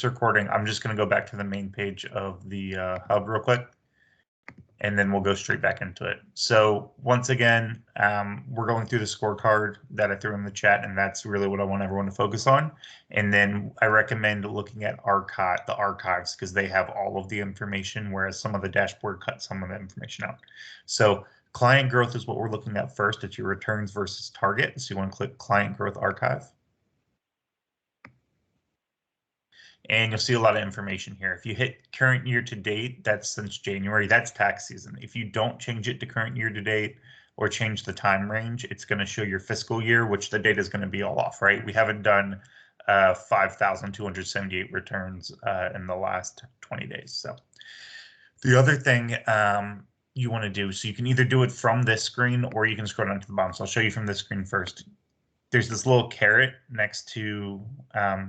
recording, I'm just going to go back to the main page of the hub real quick, and then we'll go straight back into it. So once again, we're going through the scorecard that I threw in the chat, and that's really what I want everyone to focus on. And then I recommend looking at the archives, because they have all of the information, whereas some of the dashboard cut some of the information out. So client growth is what we're looking at first. It's your returns versus target. So you want to click Client Growth Archive. And you'll see a lot of information here. If you hit current year to date, that's since January, that's tax season. If you don't change it to current year to date or change the time range, it's going to show your fiscal year, which the data is going to be all off, right? We haven't done 5,278 returns in the last 20 days. So the other thing you want to do, so you can either do it from this screen or you can scroll down to the bottom. So I'll show you from this screen first. There's this little caret next to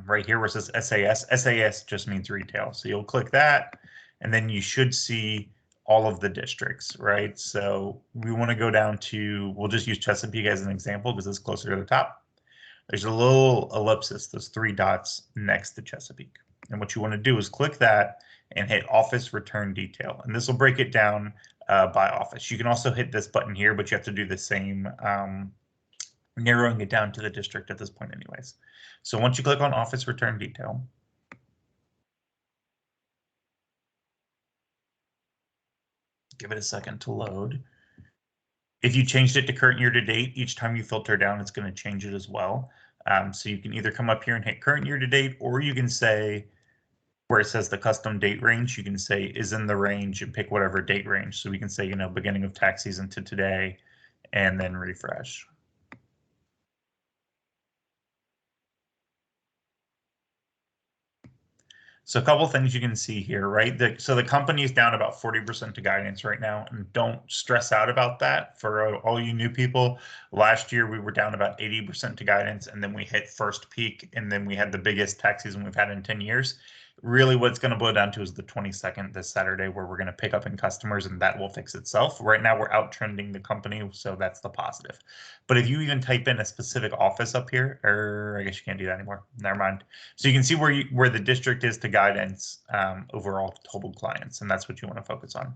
right here where it says SAS. SAS just means retail. So you'll click that, and then you should see all of the districts, right? So we want to go down to, we'll just use Chesapeake as an example because it's closer to the top. There's a little ellipsis, those 3 dots next to Chesapeake. And what you want to do is click that and hit Office Return Detail. And this will break it down by office. You can also hit this button here, but you have to do the same narrowing it down to the district at this point anyways. So once you click on Office Return Detail, give it a second to load. If you changed it to current year to date, each time you filter down, it's going to change it as well. So you can either come up here and hit current year to date, or you can say where it says the custom date range, you can say is in the range and pick whatever date range. So we can say, you know, beginning of tax season to today, and then refresh. So a couple things you can see here, right? So the company is down about 40% to guidance right now, and don't stress out about that for all you new people. Last year, we were down about 80% to guidance, and then we hit first peak, and then we had the biggest tax season we've had in 10 years. Really, what it's going to boil down to is the 22nd, this Saturday, where we're going to pick up in customers, and that will fix itself. Right now, we're out trending the company, so that's the positive. But if you even type in a specific office up here, or I guess you can't do that anymore. Never mind. So you can see where the district is to guidance overall total clients, and that's what you want to focus on.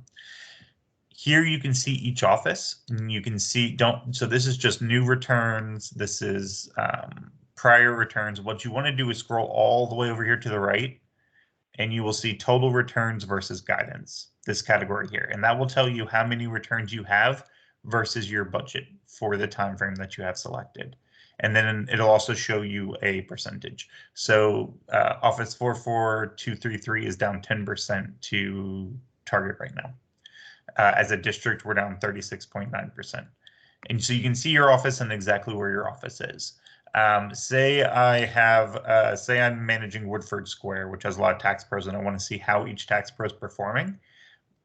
Here you can see each office, and you can see so this is just new returns. This is prior returns. What you want to do is scroll all the way over here to the right, and you will see total returns versus guidance, this category here. And that will tell you how many returns you have versus your budget for the time frame that you have selected. And then it'll also show you a percentage. So Office 44233 is down 10% to target right now. As a district, we're down 36.9%. And so you can see your office and exactly where your office is. Say I'm managing Woodford Square, which has a lot of tax pros, and I want to see how each tax pro is performing.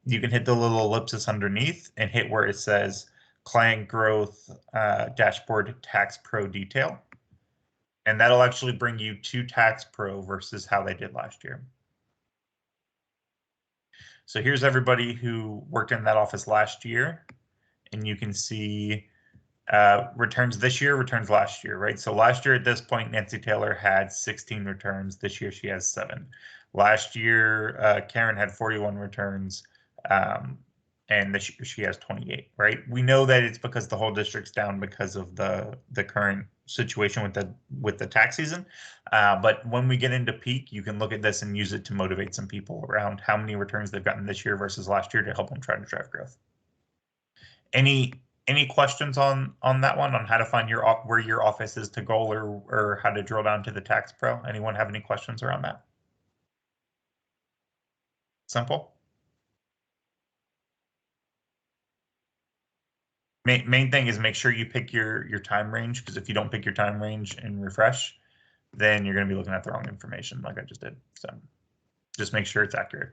You can hit the little ellipsis underneath and hit where it says Client Growth Dashboard Tax Pro Detail. And that'll actually bring you to Tax Pro versus how they did last year. So here's everybody who worked in that office last year, and you can see returns this year, returns last year, right? So last year at this point, Nancy Taylor had 16 returns. This year she has 7. Last year, Karen had 41 returns, and this year she has 28, right? We know that it's because the whole district's down because of the current situation with the tax season. But when we get into peak, you can look at this and use it to motivate some people around how many returns they've gotten this year versus last year to help them try to drive growth. Any questions on that one, on how to find where your office is to goal, or how to drill down to the Tax Pro? Anyone have any questions around that? Simple. Main thing is make sure you pick your time range, because if you don't pick your time range and refresh, then you're going to be looking at the wrong information like I just did. So just make sure it's accurate.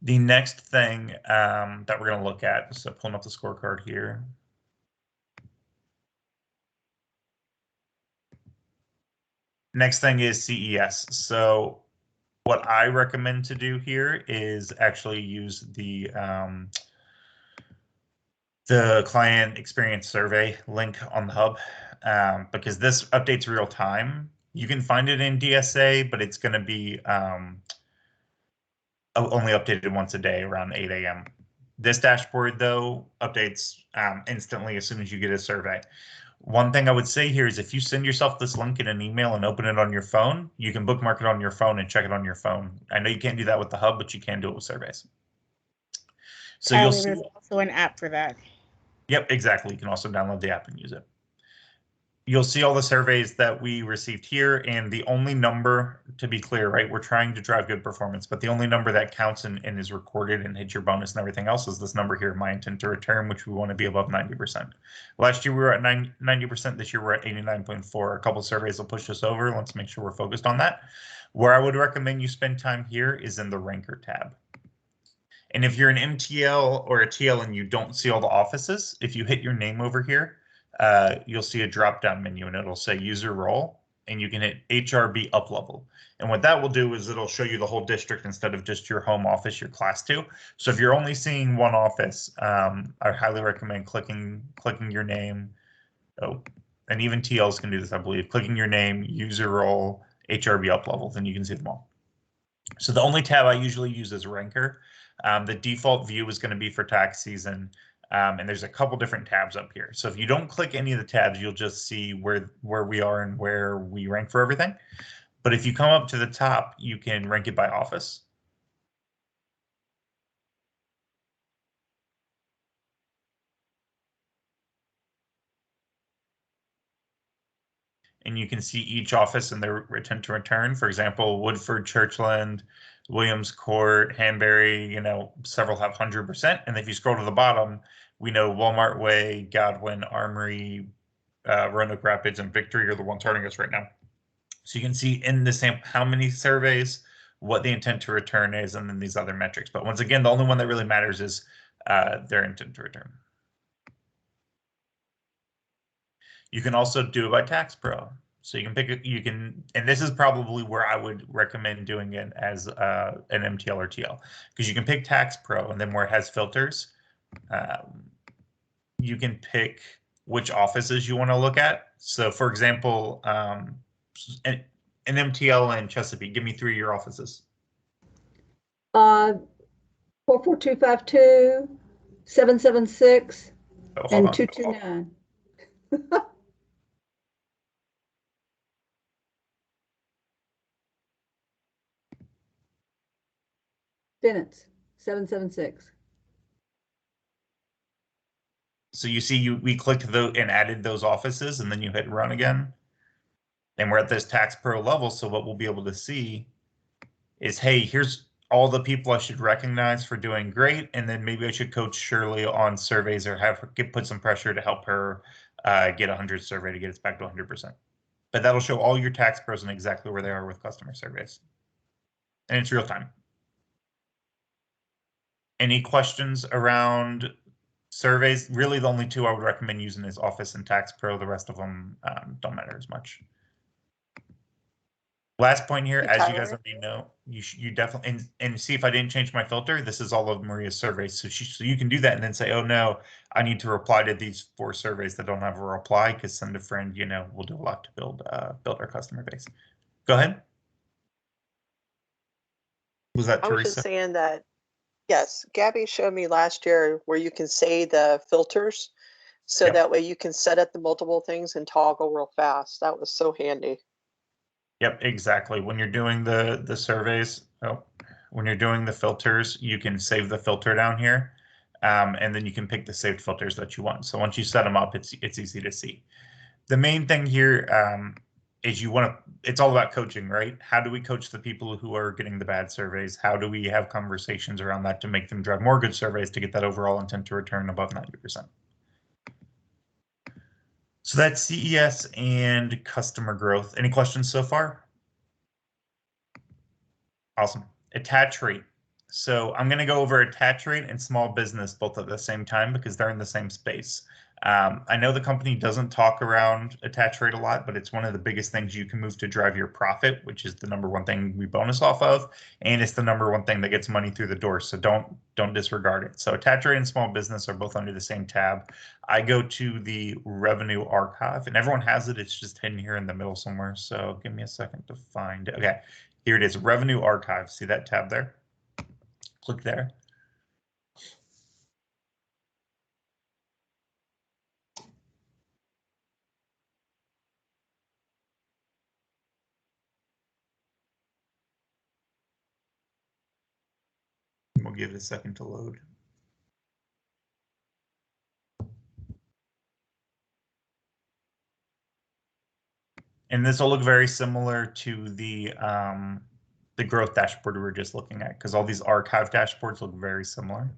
The next thing that we're going to look at, so pulling up the scorecard here. Next thing is CES. So what I recommend to do here is actually use the client experience survey link on the hub, because this updates real time. You can find it in DSA, but it's going to be only updated once a day around 8 a.m. This dashboard, though, updates instantly as soon as you get a survey. One thing I would say here is if you send yourself this link in an email and open it on your phone, you can bookmark it on your phone and check it on your phone. I know you can't do that with the hub, but you can do it with surveys. So you'll see. There's also an app for that. Yep, exactly. You can also download the app and use it. You'll see all the surveys that we received here, and the only number, to be clear, right, we're trying to drive good performance, but the only number that counts and is recorded and hits your bonus and everything else is this number here, my intent to return, which we want to be above 90%. Last year we were at 90%. This year we're at 89.4. A couple surveys will push us over. Let's make sure we're focused on that. Where I would recommend you spend time here is in the ranker tab. And if you're an MTL or a TL and you don't see all the offices, if you hit your name over here, you'll see a drop-down menu and it'll say user role, and you can hit HRB up level. And what that will do is it'll show you the whole district instead of just your home office, your class 2. So if you're only seeing one office, I highly recommend clicking your name. Oh, and even TLs can do this, I believe. Clicking your name, user role, HRB up level, then you can see them all. So the only tab I usually use is ranker. The default view is going to be for tax season. And there's a couple different tabs up here. So if you don't click any of the tabs, you'll just see where we are and where we rank for everything. But if you come up to the top, you can rank it by office. And you can see each office and their intent to return. For example, Woodford, Churchland, Williams Court, Hanbury, several have 100%. And if you scroll to the bottom, we know Walmart Way, Godwin, Armory, Roanoke Rapids, and Victory are the ones hurting us right now. So you can see in the sample how many surveys, what the intent to return is, and then these other metrics. But once again, the only one that really matters is their intent to return. You can also do it by Tax Pro. So you can pick it, and this is probably where I would recommend doing it as an MTL or TL, because you can pick Tax Pro, and then where it has filters, you can pick which offices you want to look at. So for example, an MTL in Chesapeake, give me 3 of your offices. 44252, 776, and 229. Bennett's 776. So you see, we clicked and added those offices, and then you hit run again, and we're at this Tax Pro level. So what we'll be able to see is, hey, here's all the people I should recognize for doing great, and then maybe I should coach Shirley on surveys or have her put some pressure to help her get 100 survey to get us back to 100%. But that'll show all your Tax Pros and exactly where they are with customer surveys, and it's real time. Any questions around surveys? Really, the only 2 I would recommend using is Office and Tax Pro. The rest of them don't matter as much. Last point here, as you guys already know, you definitely and see if I didn't change my filter. This is all of Maria's surveys, so you can do that and then say, oh no, I need to reply to these 4 surveys that don't have a reply, because send a friend. We'll do a lot to build our customer base. Go ahead. Was that Teresa? I was just saying that. Yes, Gabby showed me last year where you can say the filters, so that way you can set up the multiple things and toggle real fast. That was so handy. Yep, exactly. When you're doing the surveys, when you're doing the filters, you can save the filter down here, and then you can pick the saved filters that you want. So once you set them up, it's easy to see. The main thing here is it's all about coaching, right? How do we coach the people who are getting the bad surveys? How do we have conversations around that to make them drive more good surveys to get that overall intent to return above 90%? So that's CES and customer growth. Any questions so far? Awesome. Attach rate. So I'm going to go over attach rate and small business both at the same time because they're in the same space. I know the company doesn't talk around attach rate a lot, but it's one of the biggest things you can move to drive your profit, which is the number one thing we bonus off of, and it's the number one thing that gets money through the door. So don't disregard it. So attach rate and small business are both under the same tab. I go to the revenue archive, and everyone has it. It's just hidden here in the middle somewhere. So give me a second to find it. Okay, here it is, revenue archive. See that tab there? Click there. We'll give it a second to load. And this will look very similar to the growth dashboard we were just looking at, because all these archive dashboards look very similar.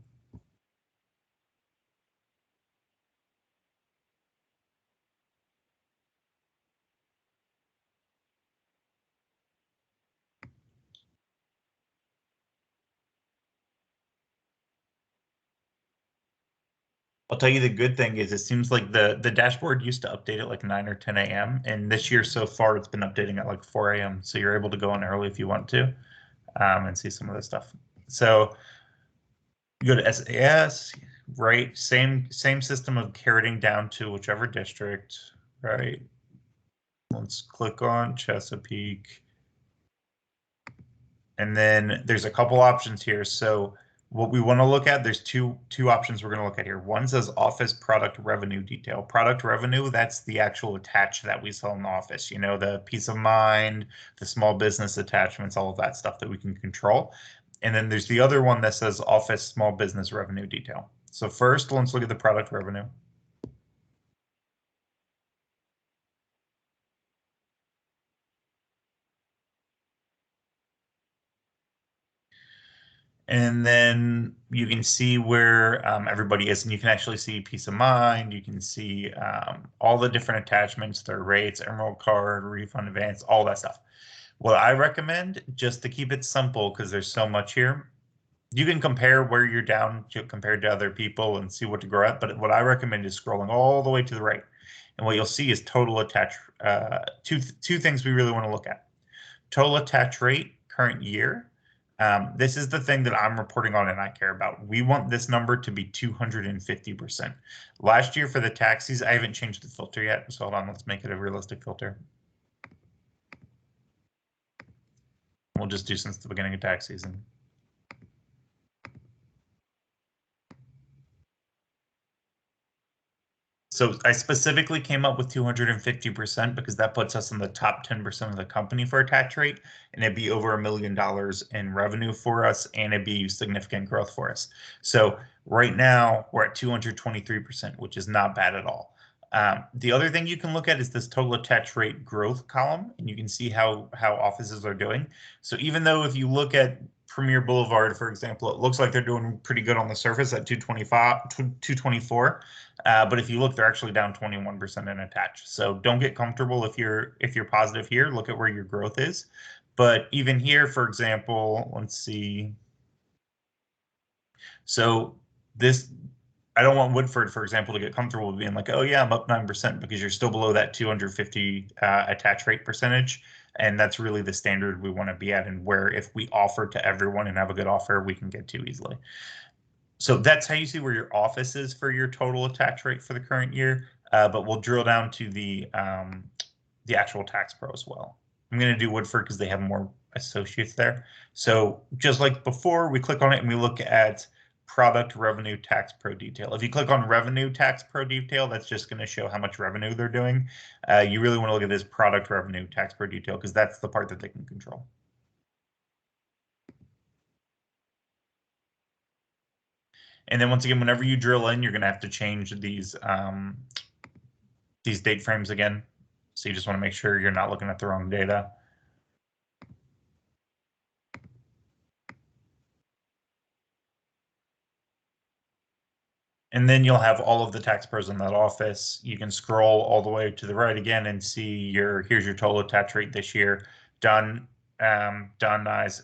I'll tell you the good thing is it seems like the dashboard used to update at like 9 or 10 a.m. and this year so far it's been updating at like 4 a.m. So you're able to go in early if you want to and see some of this stuff. So you go to SAS, right? Same system of carroting down to whichever district, right? Let's click on Chesapeake. And then there's a couple options here. So what we want to look at, there's two options we're going to look at here. One says office product revenue detail. Product revenue, that's the actual attach that we sell in the office. You know, the peace of mind, the small business attachments, all of that stuff that we can control. And then there's the other one that says office small business revenue detail. So first, let's look at the product revenue. And then you can see where everybody is, and you can actually see peace of mind. You can see all the different attachments, their rates, Emerald Card, refund advance, all that stuff. What I recommend, just to keep it simple, because there's so much here, you can compare where you're down compared to other people and see what to grow at. But what I recommend is scrolling all the way to the right. And what you'll see is total attach. Two things we really want to look at. Total attach rate, current year. This is the thing that I'm reporting on and I care about. We want this number to be 250%. Last year for the taxis, I haven't changed the filter yet. So hold on, let's make it a realistic filter. We'll just do since the beginning of tax season. So I specifically came up with 250% because that puts us in the top 10% of the company for attach rate, and it'd be over $1 million in revenue for us, and it'd be significant growth for us. So right now we're at 223%, which is not bad at all. The other thing you can look at is this total attach rate growth column, and you can see how offices are doing. So even though if you look at Premier Boulevard, for example, it looks like they're doing pretty good on the surface at 224. But if you look, they're actually down 21% in attach. So don't get comfortable if you're positive here. Look at where your growth is. But even here, for example, let's see. So this, I don't want Woodford, for example, to get comfortable with being like, oh yeah, I'm up 9%, because you're still below that 250 attach rate percentage. And that's really the standard we want to be at, and where if we offer to everyone and have a good offer, we can get to easily. So that's how you see where your office is for your total attach rate for the current year. But we'll drill down to the actual tax pro as well. I'm going to do Woodford because they have more associates there. So just like before, we click on it and we look at product revenue tax pro detail. If you click on revenue tax pro detail, that's just going to show how much revenue they're doing. You really want to look at this product revenue tax pro detail because that's the part that they can control. And then once again, whenever you drill in, you're going to have to change these date frames again. So you just want to make sure you're not looking at the wrong data. And then you'll have all of the tax pros in that office. You can scroll all the way to the right again and see here's your total attach rate this year. Don Nyes,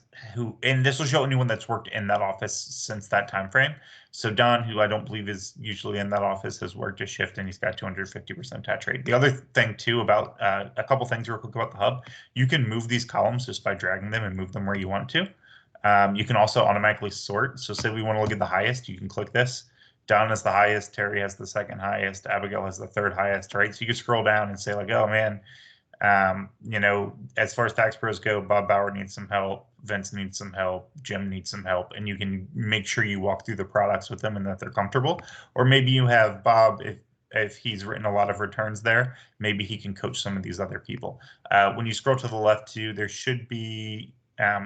and this will show anyone that's worked in that office since that time frame. So Don, who I don't believe is usually in that office, has worked a shift and he's got 250% attach rate. The other thing too about a couple things real quick about the hub, you can move these columns just by dragging them and move them where you want to. You can also automatically sort. So say we want to look at the highest, you can click this. Don is the highest, Terry has the second highest, Abigail has the third highest, right? So you can scroll down and say like, oh man, you know, as far as tax pros go, Bob Bauer needs some help, Vince needs some help, Jim needs some help, and you can make sure you walk through the products with them and that they're comfortable. Or maybe you have Bob, if he's written a lot of returns there, maybe he can coach some of these other people. When you scroll to the left too, there should be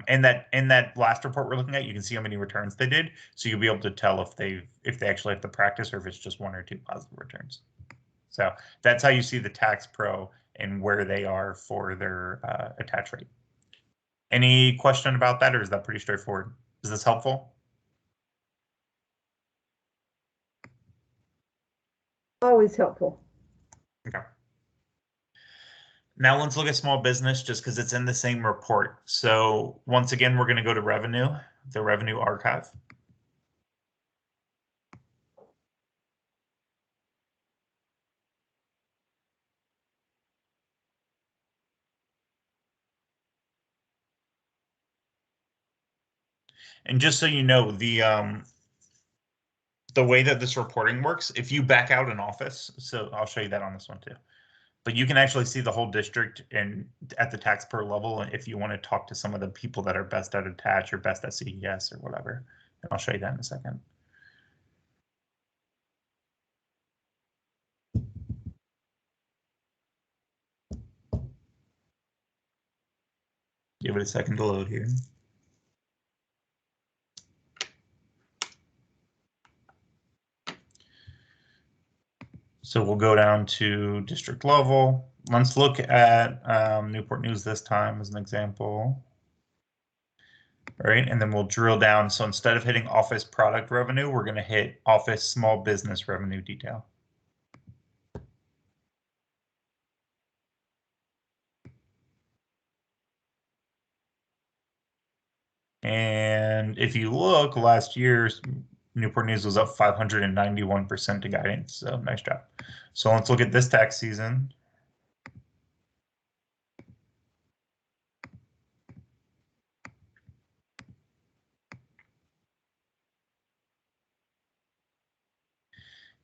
in that last report we're looking at, you can see how many returns they did, so you'll be able to tell if they actually have to practice or if it's just 1 or 2 positive returns. So that's how you see the tax pro and where they are for their attach rate. Any question about that, or is that pretty straightforward? Is this helpful? Always helpful. Okay. Now let's look at small business just because it's in the same report. So once again, we're going to go to revenue, the revenue archive. And just so you know, the way that this reporting works, if you back out an office, so I'll show you that on this one too. But you can actually see the whole district and at the tax per level if you want to talk to some of the people that are best at attach or best at CES or whatever. And I'll show you that in a second. Give it a second to load here. So we'll go down to district level. Let's look at Newport News this time as an example. All right, and then we'll drill down. So instead of hitting office product revenue, we're going to hit office small business revenue detail. And if you look, last year's Newport News was up 591% to guidance. So nice job. So let's look at this tax season.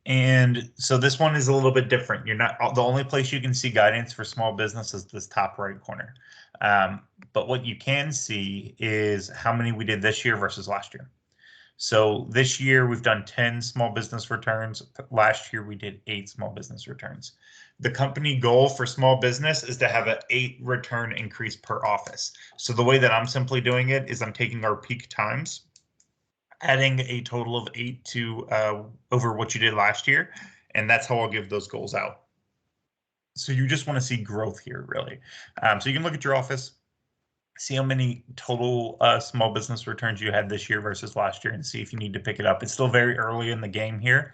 And so this one is a little bit different. You're not the only place you can see guidance for small business is this top right corner. But what you can see is how many we did this year versus last year. So this year we've done 10 small business returns. Last year we did 8 small business returns. The company goal for small business is to have an 8 return increase per office. So the way that I'm simply doing it is I'm taking our peak times, adding a total of 8 to over what you did last year, and that's how I'll give those goals out. So you just want to see growth here, really. So you can look at your office, see how many total small business returns you had this year versus last year, and see if you need to pick it up. It's still very early in the game here,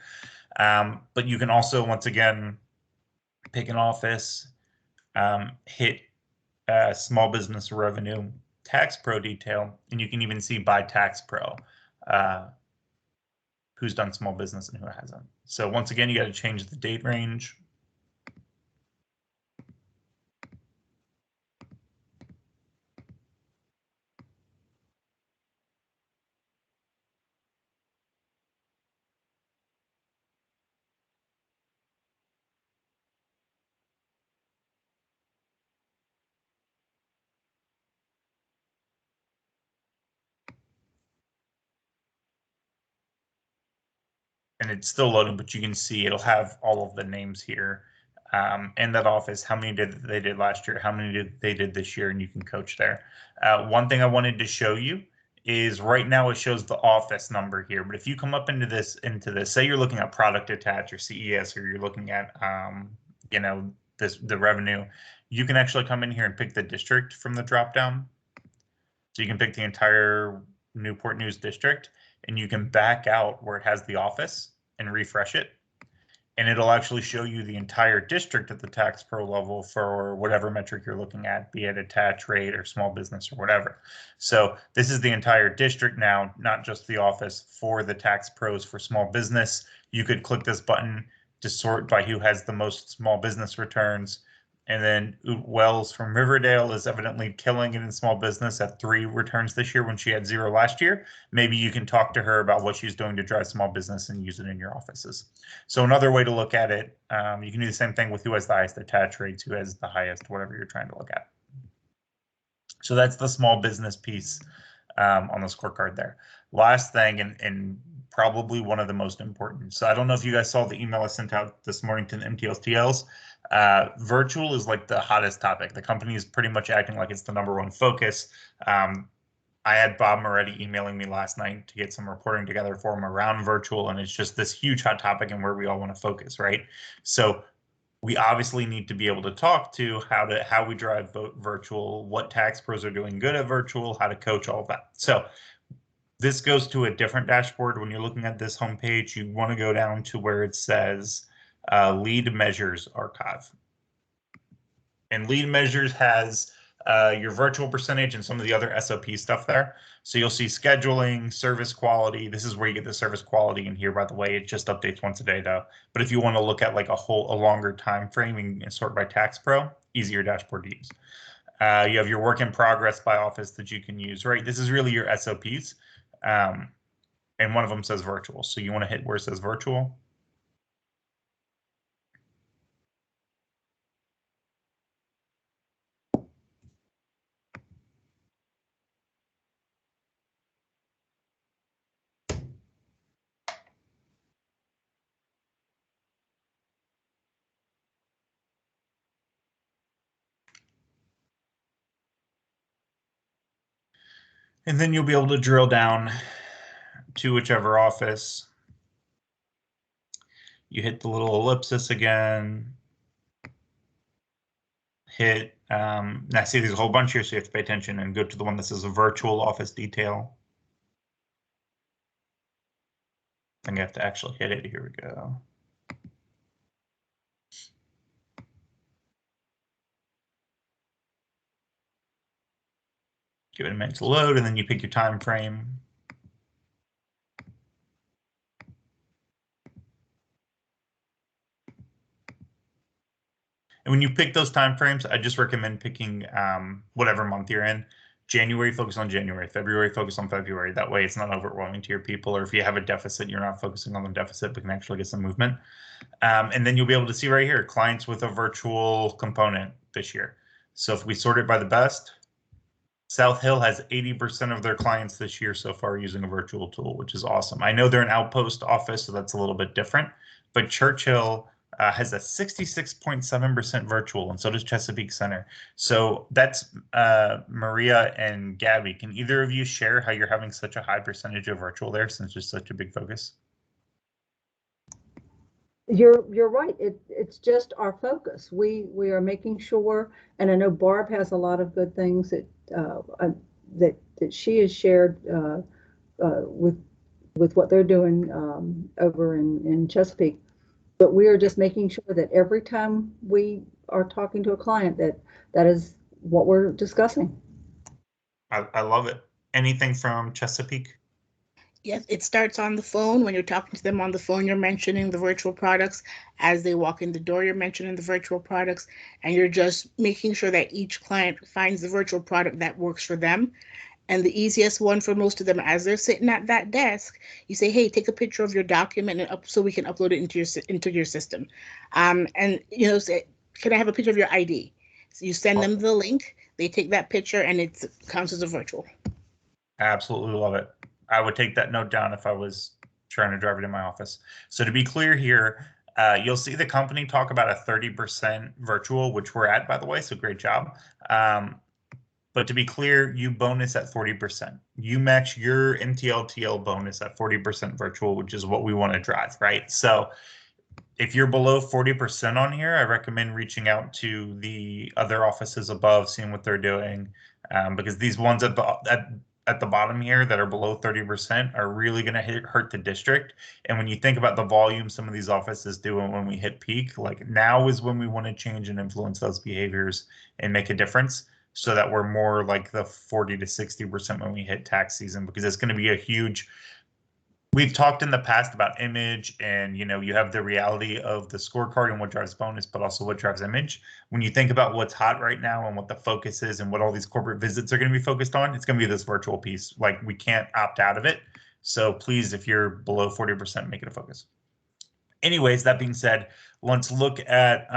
but you can also, once again, pick an office, hit small business revenue, tax pro detail, and you can even see by tax pro who's done small business and who hasn't. So once again, you got to change the date range. And it's still loading, but you can see it'll have all of the names here in that office, how many they did last year, how many they did this year, and you can coach there. One thing I wanted to show you is right now it shows the office number here, but if you come up into this, say you're looking at product attach or CES, or you're looking at you know, the revenue, you can actually come in here and pick the district from the drop down. So you can pick the entire Newport News district, and you can back out where it has the office and refresh it. and it'll actually show you the entire district at the tax pro level for whatever metric you're looking at, be it attach rate or small business or whatever. So this is the entire district now, not just the office for the tax pros for small business. You could click this button to sort by who has the most small business returns. And then Wells from Riverdale is evidently killing it in small business at 3 returns this year when she had 0 last year. Maybe you can talk to her about what she's doing to drive small business and use it in your offices. So another way to look at it, you can do the same thing with who has the highest attach rates, who has the highest, whatever you're trying to look at. So that's the small business piece on the scorecard there. Last thing, and probably one of the most important. So I don't know if you guys saw the email I sent out this morning to the MTLs. Virtual is like the hottest topic. The company is pretty much acting like it's the #1 focus. I had Bob Moretti emailing me last night to get some reporting together for him around virtual, and it's just this huge hot topic and where we all want to focus, right? So we obviously need to be able to talk to how we drive virtual, what tax pros are doing good at virtual, how to coach all of that. So this goes to a different dashboard. When you're looking at this homepage, you want to go down to where it says lead measures archive. And lead measures has your virtual percentage and some of the other SOP stuff there. So you'll see scheduling, service quality. This is where you get the service quality in here, by the way. It just updates once a day though. But if you want to look at like a longer time frame and sort by tax pro, easier dashboard to use. You have your work in progress by office that you can use, right? This is really your SOPs. And one of them says virtual. So you want to hit where it says virtual. And then you'll be able to drill down to whichever office. You hit the little ellipsis again. Hit, now see there's a whole bunch here, so you have to pay attention and go to the one that says a virtual office detail. I think I have to actually hit it. Here we go. Give it a minute to load, and then you pick your time frame. And when you pick those time frames, I just recommend picking whatever month you're in. January, focus on January. February, focus on February. That way it's not overwhelming to your people, or if you have a deficit, you're not focusing on the deficit, but can actually get some movement. And then you'll be able to see right here, clients with a virtual component this year. So if we sort it by the best, South Hill has 80% of their clients this year so far using a virtual tool, which is awesome. I know they're an outpost office, so that's a little bit different, but Churchill has a 66.7% virtual, and so does Chesapeake Center. So that's Maria and Gabby. Can either of you share how you're having such a high percentage of virtual there, since it's such a big focus? You're right. It's just our focus. We are making sure, and I know Barb has a lot of good things that that she has shared with what they're doing over in Chesapeake. But we are just making sure that every time we are talking to a client, that is what we're discussing. I love it. Anything from Chesapeake? Yes, it starts on the phone. When you're talking to them on the phone, you're mentioning the virtual products. As they walk in the door, you're mentioning the virtual products, and you're just making sure that each client finds the virtual product that works for them. And the easiest one for most of them, as they're sitting at that desk, you say, hey, take a picture of your document and so we can upload it into your system. And, you know, say, can I have a picture of your ID? So you send them the link, they take that picture, and it counts as a virtual. Absolutely love it. I would take that note down if I was trying to drive it in my office. So to be clear here, you'll see the company talk about a 30% virtual, which we're at, by the way, so great job. But to be clear, you bonus at 40%. You match your MTLTL bonus at 40% virtual, which is what we want to drive, right? So if you're below 40% on here, I recommend reaching out to the other offices above, seeing what they're doing, because these ones at at the bottom here that are below 30% are really going to hurt the district. And when you think about the volume some of these offices do and when we hit peak, like now is when we want to change and influence those behaviors and make a difference so that we're more like the 40 to 60% when we hit tax season, because it's going to be a huge. We've talked in the past about image and, you know, you have the reality of the scorecard and what drives bonus, but also what drives image. When you think about what's hot right now and what the focus is and what all these corporate visits are going to be focused on, it's going to be this virtual piece. Like we can't opt out of it. So please, if you're below 40%, make it a focus. Anyways, that being said, let's look at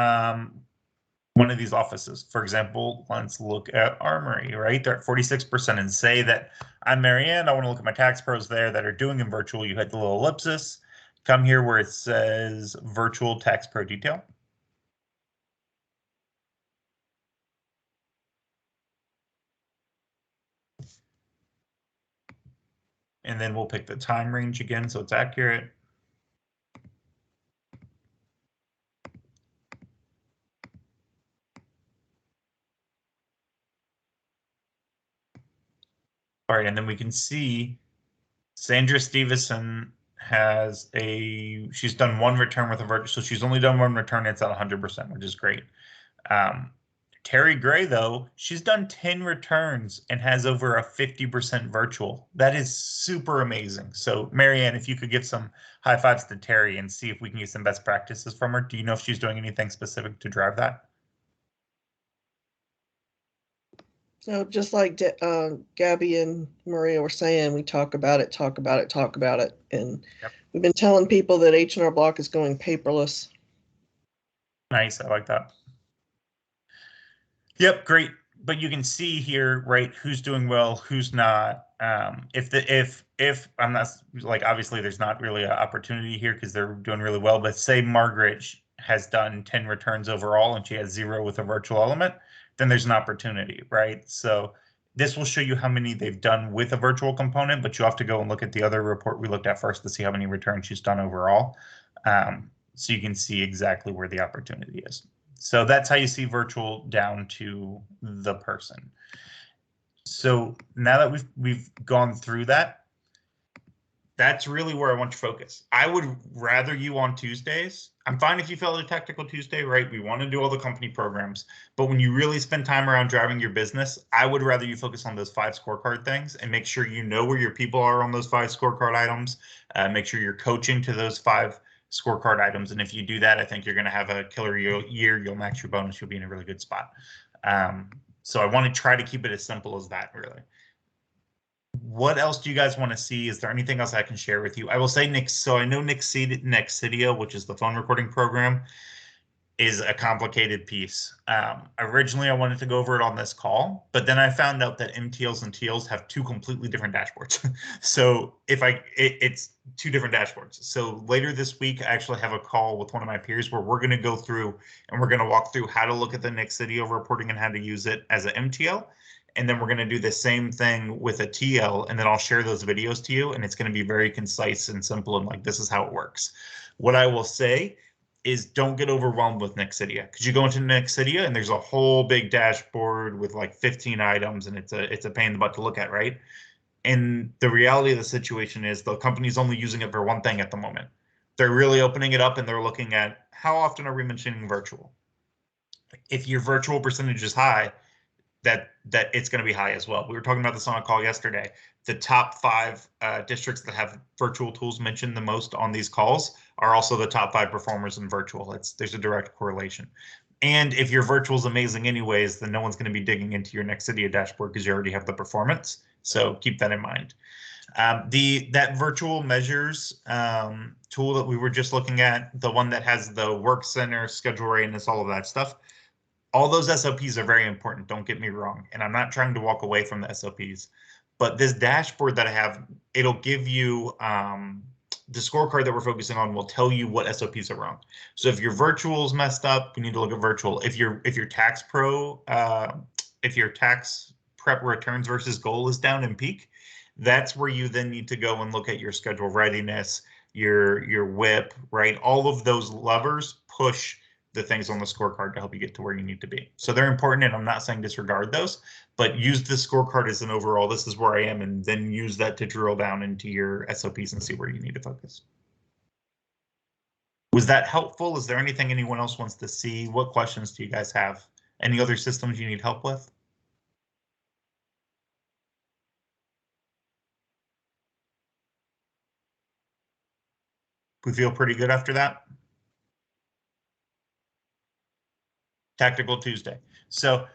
one of these offices. For example, let's look at Armory, right? They're at 46%, and say that I'm Marianne. I want to look at my tax pros there that are doing in virtual. You hit the little ellipsis, come here where it says virtual tax pro detail. And then we'll pick the time range again so it's accurate. All right, and then we can see Sandra Stevenson has she's done one return with a virtual, so she's only done one return. It's at 100%, which is great. Terry Gray, though, she's done 10 returns and has over a 50% virtual. That is super amazing. So, Marianne, if you could give some high fives to Terry and see if we can get some best practices from her. Do you know if she's doing anything specific to drive that? So just like Gabby and Maria were saying, we talk about it. And Yep. We've been telling people that H&R Block is going paperless. Nice, I like that. Yep, great. But you can see here, right, who's doing well, who's not. If I'm not, like, obviously there's not really an opportunity here because they're doing really well, but say Margaret has done 10 returns overall and she has 0 with a virtual element, then there's an opportunity, right? So this will show you how many they've done with a virtual component, but you have to go and look at the other report we looked at first to see how many returns she's done overall. So you can see exactly where the opportunity is. So that's how you see virtual down to the person. So now that we've gone through that, that's really where I want to focus. I would rather you on Tuesdays. I'm fine if you felt a tactical Tuesday, right? We want to do all the company programs, but when you really spend time around driving your business, I would rather you focus on those 5 scorecard things and make sure you know where your people are on those 5 scorecard items. Make sure you're coaching to those 5 scorecard items. And if you do that, I think you're going to have a killer year. You'll max your bonus. You'll be in a really good spot. So I want to try to keep it as simple as that, really. What else do you guys want to see? Is there anything else I can share with you? I will say so I know Nexidia, which is the phone recording program, is a complicated piece. Originally, I wanted to go over it on this call, but then I found out that MTLs and TLs have 2 completely different dashboards. So it's 2 different dashboards. So later this week, I actually have a call with one of my peers where we're going to go through and we're going to walk through how to look at the Nexidia reporting and how to use it as an MTL. And then we're going to do the same thing with a TL, and then I'll share those videos to you, and it's going to be very concise and simple, and like, this is how it works. What I will say is don't get overwhelmed with Nexidia, because you go into Nexidia and there's a whole big dashboard with like 15 items, and it's a pain in the butt to look at, right? And the reality of the situation is the company's only using it for one thing at the moment. They're really opening it up and they're looking at how often are we mentioning virtual. If your virtual percentage is high, that it's going to be high as well. We were talking about this on a call yesterday. The top 5 districts that have virtual tools mentioned the most on these calls are also the top 5 performers in virtual. There's a direct correlation. And if your virtual is amazing anyways, then no one's going to be digging into your Nexidia dashboard because you already have the performance. So keep that in mind. That virtual measures tool that we were just looking at, the one that has the work center, schedule readiness, all of that stuff. All those SOPs are very important, don't get me wrong, and I'm not trying to walk away from the SOPs, but this dashboard that I have, it'll give you the scorecard that we're focusing on will tell you what SOPs are wrong. So if your virtual is messed up, you need to look at virtual. If your tax pro, if your tax prep returns versus goal is down in peak, that's where you then need to go and look at your schedule readiness, your WIP, right? All of those levers push the things on the scorecard to help you get to where you need to be. So they're important, and I'm not saying disregard those, but use the scorecard as an overall, this is where I am, and then use that to drill down into your SOPs and see where you need to focus. Was that helpful? Is there anything anyone else wants to see? What questions do you guys have? Any other systems you need help with? We feel pretty good after that. Tactical Tuesday. So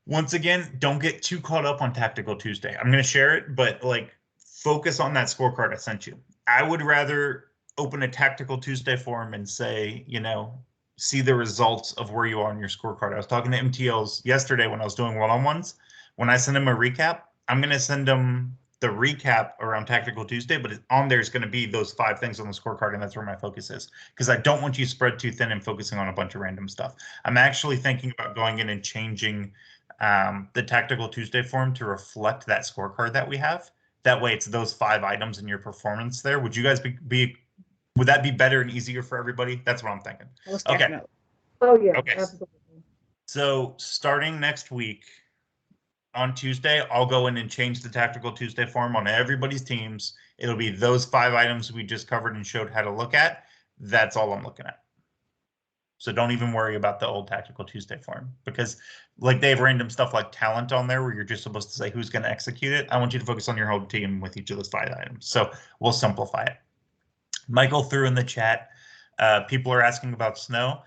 once again, don't get too caught up on Tactical Tuesday. I'm going to share it, but like focus on that scorecard I sent you. I would rather open a Tactical Tuesday forum and say, you know, see the results of where you are on your scorecard. I was talking to MTLs yesterday when I was doing one-on-ones. When I send them a recap, I'm going to send them the recap around Tactical Tuesday, but on there is going to be those 5 things on the scorecard, and that's where my focus is, because I don't want you spread too thin and focusing on a bunch of random stuff. I'm actually thinking about going in and changing the Tactical Tuesday form to reflect that scorecard that we have. That way it's those 5 items in your performance there. Would you guys would that be better and easier for everybody? That's what I'm thinking. Most Okay. definitely. Oh, yeah, Okay. absolutely. So starting next week, on Tuesday, I'll go in and change the Tactical Tuesday form on everybody's teams. It'll be those 5 items we just covered and showed how to look at. That's all I'm looking at. So don't even worry about the old Tactical Tuesday form, because like they have random stuff like talent on there where you're just supposed to say who's going to execute it. I want you to focus on your whole team with each of those 5 items. So we'll simplify it. Michael threw in the chat. People are asking about snow.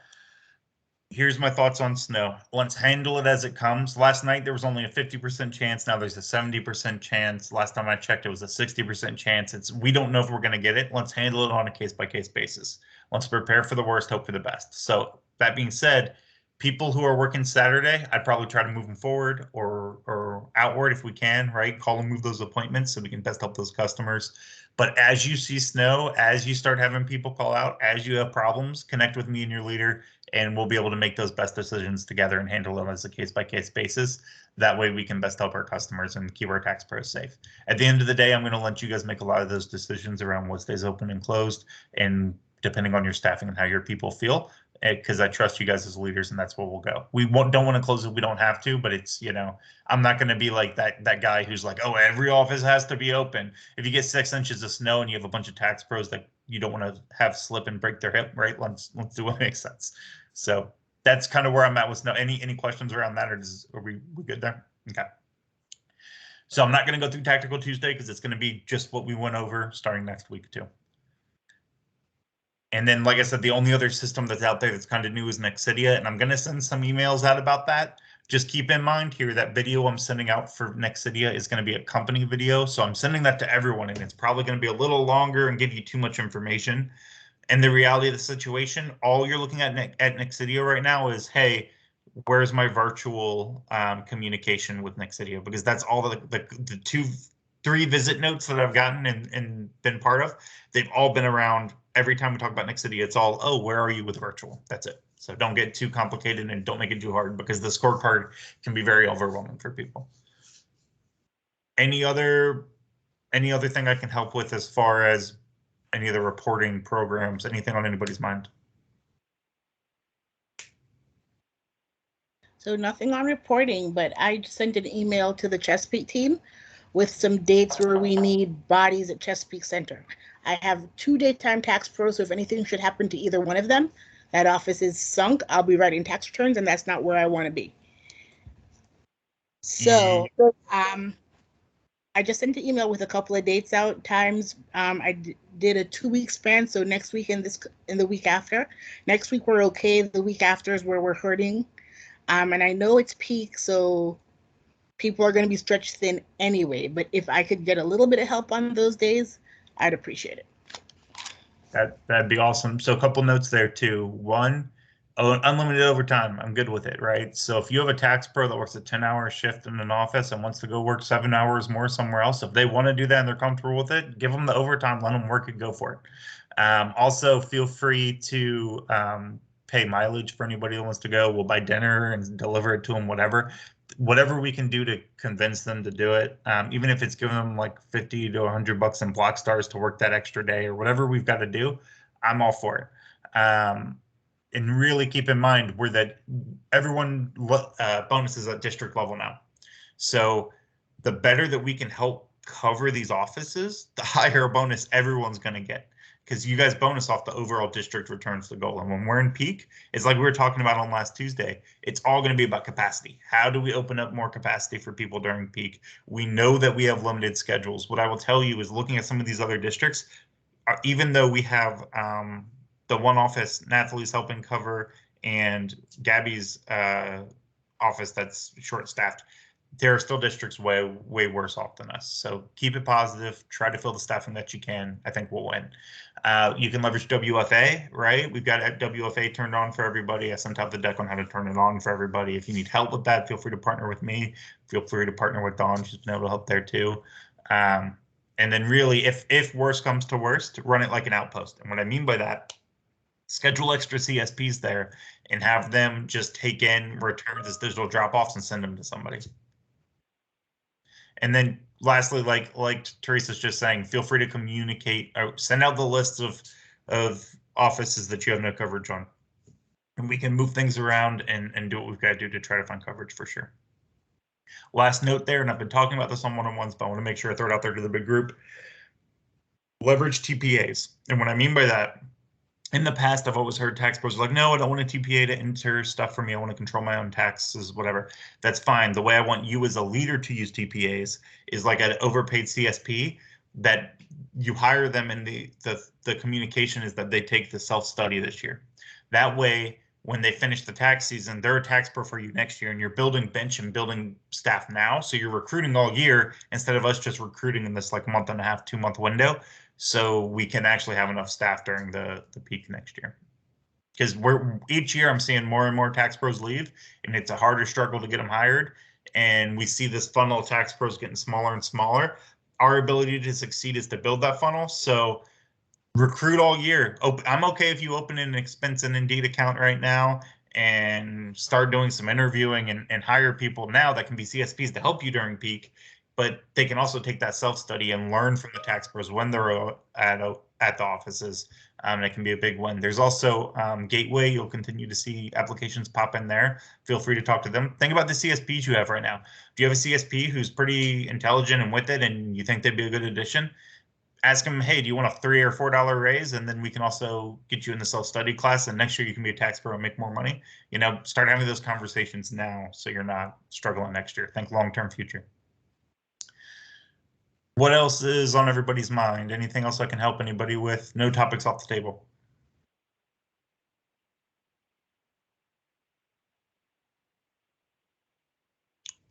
Here's my thoughts on snow. Let's handle it as it comes. Last night, there was only a 50% chance. Now there's a 70% chance. Last time I checked, it was a 60% chance. We don't know if we're going to get it. Let's handle it on a case-by-case basis. Let's prepare for the worst, hope for the best. So that being said, people who are working Saturday, I'd probably try to move them forward or outward if we can, right? Call and move those appointments so we can best help those customers. But as you see snow, as you start having people call out, as you have problems, connect with me and your leader, and we'll be able to make those best decisions together and handle them as a case-by-case basis. That way we can best help our customers and keep our tax pros safe. At the end of the day, I'm going to let you guys make a lot of those decisions around what stays open and closed, and depending on your staffing and how your people feel, because I trust you guys as leaders, and that's where we'll go. We don't want to close if we don't have to, but it's, you know, I'm not going to be like that guy who's like, oh, every office has to be open. If you get 6 inches of snow and you have a bunch of tax pros that you don't want to have slip and break their hip, right? Let's do what makes sense. So that's kind of where I'm at with snow. Any questions around that, or are we good there? Okay. So I'm not going to go through Tactical Tuesday because it's going to be just what we went over starting next week too. And then, like I said, the only other system that's out there that's kind of new is Nexidia, and I'm going to send some emails out about that. Just keep in mind here that video I'm sending out for Nexidia is going to be a company video, so I'm sending that to everyone, and it's probably going to be a little longer and give you too much information. And the reality of the situation, all you're looking at Nexidia right now is, hey, where's my virtual communication with Nexidia? Because that's all the 3 visit notes that I've gotten and been part of. They've all been around. Every time we talk about Nexidia, it's all, oh, where are you with virtual? That's it. So don't get too complicated and don't make it too hard, because the scorecard can be very overwhelming for people. Any other thing I can help with as far as any of the reporting programs, anything on anybody's mind? So nothing on reporting, but I sent an email to the Chesapeake team with some dates where we need bodies at Chesapeake Center. I have 2 daytime tax pros, so if anything should happen to either one of them, that office is sunk. I'll be writing tax returns, and that's not where I want to be. So I just sent an email with a couple of dates out, times. I did a 2-week span, so next week and the week after. Next week we're okay. The week after is where we're hurting. And I know it's peak, so people are going to be stretched thin anyway. But if I could get a little bit of help on those days, I'd appreciate it. That'd be awesome. So a couple notes there too. 1, unlimited overtime. I'm good with it, right? So if you have a tax pro that works a 10-hour shift in an office and wants to go work 7 hours more somewhere else, if they want to do that and they're comfortable with it, give them the overtime, let them work it, go for it. Also, feel free to pay mileage for anybody that wants to go. We'll buy dinner and deliver it to them, whatever we can do to convince them to do it. Even if it's giving them like 50 to 100 bucks in block stars to work that extra day or whatever we've got to do, I'm all for it. and really keep in mind we're that everyone bonuses at district level now. So the better that we can help cover these offices, the higher bonus everyone's going to get, because you guys bonus off the overall district returns to goal. And when we're in peak, it's like we were talking about on last Tuesday. It's all going to be about capacity. How do we open up more capacity for people during peak? We know that we have limited schedules. What I will tell you is looking at some of these other districts, even though we have the one office Natalie's helping cover and Gabby's office that's short-staffed, there are still districts way worse off than us. So keep it positive. Try to fill the staffing that you can. I think we'll win. You can leverage WFA, right? We've got WFA turned on for everybody. I sent out the deck on how to turn it on for everybody. If you need help with that, feel free to partner with me. Feel free to partner with Dawn. She's been able to help there too. And then really, if worst comes to worst, run it like an outpost. And what I mean by that, schedule extra CSPs there and have them just take in returns as digital drop-offs and send them to somebody. And then lastly, like Teresa's just saying, feel free to communicate, send out the list of offices that you have no coverage on. And we can move things around and do what we've got to do to try to find coverage for sure. Last note there, and I've been talking about this on one-on-ones, but I want to make sure I throw it out there to the big group. Leverage TPAs. And what I mean by that, in the past, I've always heard tax pros like, no, I don't want a TPA to enter stuff for me. I want to control my own taxes, whatever. That's fine. The way I want you as a leader to use TPAs is like an overpaid CSP that you hire them, and the communication is that they take the self-study this year. That way, when they finish the tax season, they're a tax pro for you next year, and you're building bench and building staff now. So you're recruiting all year instead of us just recruiting in this like month and a half, 2 month window. So we can actually have enough staff during the peak next year. Because each year I'm seeing more and more tax pros leave, and it's a harder struggle to get them hired. And we see this funnel of tax pros getting smaller and smaller. Our ability to succeed is to build that funnel. So recruit all year. I'm okay if you open an expense and Indeed account right now and start doing some interviewing and hire people now that can be CSPs to help you during peak. But they can also take that self-study and learn from the tax pros when they're at the offices. It can be a big win. There's also Gateway. You'll continue to see applications pop in there. Feel free to talk to them. Think about the CSPs you have right now. Do you have a CSP who's pretty intelligent and with it, and you think they'd be a good addition? Ask them, hey, do you want a $3 or $4 raise? And then we can also get you in the self-study class, and next year you can be a tax pro and make more money. You know, start having those conversations now so you're not struggling next year. Think long-term future. What else is on everybody's mind? Anything else I can help anybody with? No topics off the table.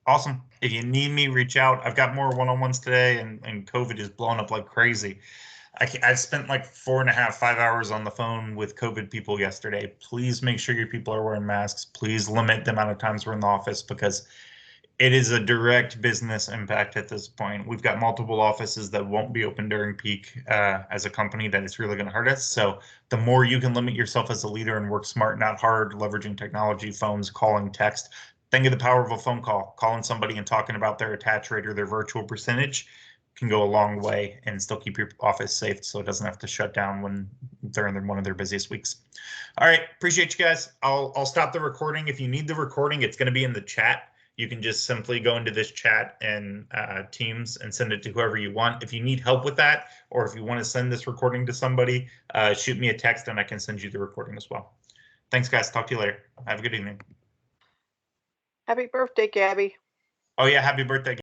Awesome. If you need me, reach out. I've got more one-on-ones today, and COVID is blowing up like crazy. I spent like 4.5, 5 hours on the phone with COVID people yesterday. Please make sure your people are wearing masks. Please limit the amount of times we're in the office, because it is a direct business impact at this point. We've got multiple offices that won't be open during peak as a company that it's really going to hurt us. So the more you can limit yourself as a leader and work smart, not hard, leveraging technology, phones, calling, text. Think of the power of a phone call. Calling somebody and talking about their attach rate or their virtual percentage can go a long way and still keep your office safe so it doesn't have to shut down when they're in one of their busiest weeks. All right, appreciate you guys. I'll stop the recording. If you need the recording, it's going to be in the chat. You can just simply go into this chat and Teams and send it to whoever you want. If you need help with that, or if you want to send this recording to somebody, shoot me a text and I can send you the recording as well. Thanks, guys. Talk to you later. Have a good evening. Happy birthday, Gabby. Oh, yeah. Happy birthday.